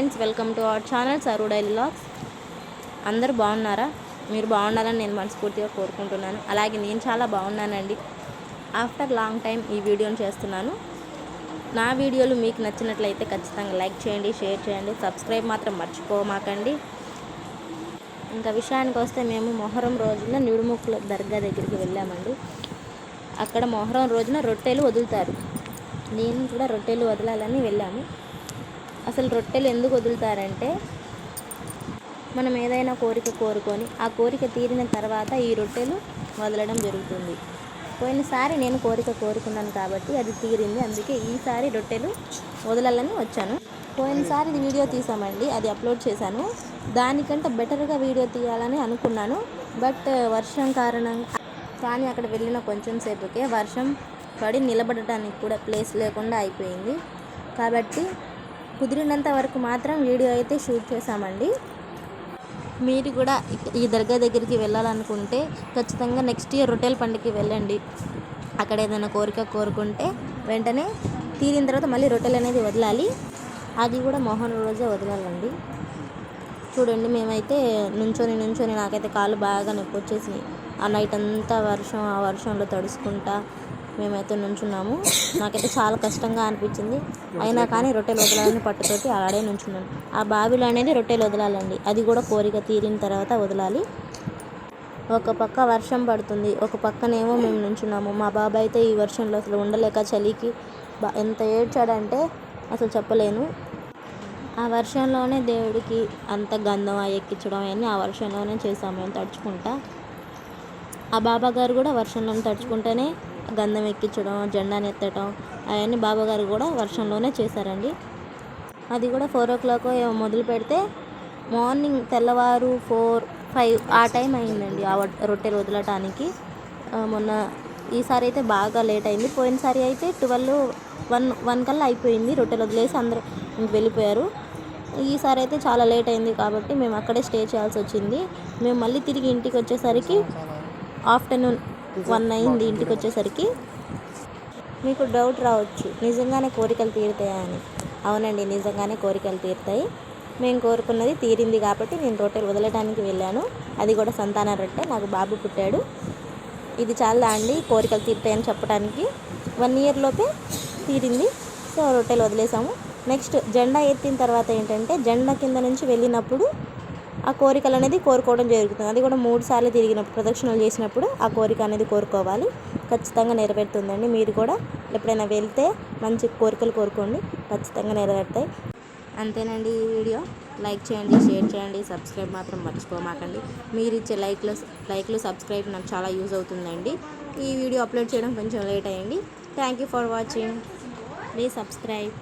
Friends, welcome to our channel sir daily vlogs. అందరూ బాగున్నారా? మీరు బాగుండాలని నేను మనస్ఫూర్తిగా కోరుకుంటున్నాను. అలాగే నేను చాలా బాగున్నానండి. ఆఫ్టర్ లాంగ్ టైం ఈ వీడియోని చేస్తున్నాను. నా వీడియోలు మీకు నచ్చినట్లయితే ఖచ్చితంగా లైక్ చేయండి, షేర్ చేయండి, సబ్స్క్రైబ్ మాత్రం మర్చిపోమాకండి. ఇంకా విషయానికి వస్తే మేము మొహరం రోజున నిడుముక్కుల దర్గా దగ్గరికి వెళ్ళామండి. అక్కడ మొహరం రోజున రొట్టెలు వదులుతారు. నేను కూడా రొట్టెలు వదలాలని వెళ్ళాము. అసలు రొట్టెలు ఎందుకు వదులుతారంటే, మనం ఏదైనా కోరిక కోరుకొని ఆ కోరిక తీరిన తర్వాత ఈ రొట్టెలు వదలడం జరుగుతుంది. పోయినసారి నేను కోరిక కోరుకున్నాను కాబట్టి అది తీరింది, అందుకే ఈసారి రొట్టెలు వదలాలని వచ్చాను. పోయినసారి వీడియో తీసామండి, అది అప్లోడ్ చేశాను. దానికంటే బెటర్గా వీడియో తీయాలని అనుకున్నాను. బట్ వర్షం కారణంగా, కానీ అక్కడ వెళ్ళిన కొంచెం సేపుకే వర్షం పడి నిలబడటానికి కూడా ప్లేస్ లేకుండా అయిపోయింది. కాబట్టి కుదిరినంత వరకు మాత్రం వీడియో అయితే షూట్ చేశామండి. మీరు కూడా ఈ దర్గా దగ్గరికి వెళ్ళాలనుకుంటే ఖచ్చితంగా నెక్స్ట్ ఇయర్ రొట్టెల పండుగకి వెళ్ళండి. అక్కడ ఏదైనా కోరిక కోరుకుంటే వెంటనే తీరిన తర్వాత మళ్ళీ రొట్టెలు అనేది వదలాలి. అది కూడా మొహరం రోజే వదలాలండి. చూడండి, మేమైతే నుంచొని నాకైతే కాళ్ళు బాగా నొప్పి వచ్చేసినాయి. ఆ నైట్ అంతా ఆ వర్షంలో తడుచుకుంటా మేమైతే నుంచున్నాము. నాకైతే చాలా కష్టంగా అనిపించింది. అయినా కానీ రొట్టెలు వదలాలని పట్టుతోటి ఆడే నుంచున్నాను. ఆ బావిలో అనేది రొట్టెలు వదలాలండి. అది కూడా కోరిక తీరిన తర్వాత వదలాలి. ఒక పక్క వర్షం పడుతుంది, ఒక పక్కనేమో మేము నుంచున్నాము. మా బాబాయ్ అయితే ఈ వర్షంలో అసలు ఉండలేక చలికి ఎంత ఏడ్చాడంటే అసలు చెప్పలేను. ఆ వర్షంలోనే దేవుడికి అంత గంధం ఎక్కించడం అవన్నీ ఆ వర్షంలోనే చేసాము మేము తడుచుకుంటా. ఆ బాబా గారు కూడా వర్షంలో తడుచుకుంటేనే గంధం ఎక్కించడం, జెండాని ఎత్తడం అవన్నీ బాబాగారు కూడా వర్షంలోనే చేశారండి. అది కూడా 4 o'clock మొదలు పెడితే మార్నింగ్ తెల్లవారు 4-5 ఆ టైం అయిందండి ఆ రొట్టెలు వదలటానికి. మొన్న ఈసారి అయితే బాగా లేట్ అయింది. పోయినసారి అయితే 12-1 కల్లా అయిపోయింది. రొట్టెలు వదిలేసి అందరూ వెళ్ళిపోయారు. ఈసారి అయితే చాలా లేట్ అయింది కాబట్టి మేము అక్కడే స్టే చేయాల్సి వచ్చింది. మేము మళ్ళీ తిరిగి ఇంటికి వచ్చేసరికి ఆఫ్టర్నూన్ 1 అయింది. ఇంటికి వచ్చేసరికి మీకు డౌట్ రావచ్చు, నిజంగానే కోరికలు తీరుతాయా అని. అవునండి, నిజంగానే కోరికలు తీరుతాయి. మేము కోరుకున్నది తీరింది కాబట్టి నేను రొట్టెలు వదలటానికి వెళ్ళాను. అది కూడా సంతాన రొట్టె. నాకు బాబు పుట్టాడు. ఇది చాలా అండి కోరికలు తీరుతాయని చెప్పడానికి. 1 year లోపే తీరింది. సో రొట్టెలు వదిలేసాము. నెక్స్ట్ జెండా ఎత్తిన తర్వాత ఏంటంటే, జెండా కింద నుంచి వెళ్ళినప్పుడు ఆ కోరికలు అనేది కోరుకోవడం జరుగుతుంది. అది కూడా 3 సార్లు తిరిగినప్పుడు, ప్రదక్షిణలు చేసినప్పుడు ఆ కోరిక అనేది కోరుకోవాలి. ఖచ్చితంగా నెరవేరుతుందండి. మీరు కూడా ఎప్పుడైనా వెళ్తే మంచి కోరికలు కోరుకోండి, ఖచ్చితంగా నెరవేరుతాయి. అంతేనండి ఈ వీడియో. లైక్ చేయండి, షేర్ చేయండి, సబ్స్క్రైబ్ మాత్రం మర్చిపోమాకండి. మీరు ఇచ్చే లైక్లు సబ్స్క్రైబ్ నాకు చాలా యూజ్ అవుతుందండి. ఈ వీడియో అప్లోడ్ చేయడం కొంచెం లేట్ అయ్యింది. Thank you for watching. Please subscribe.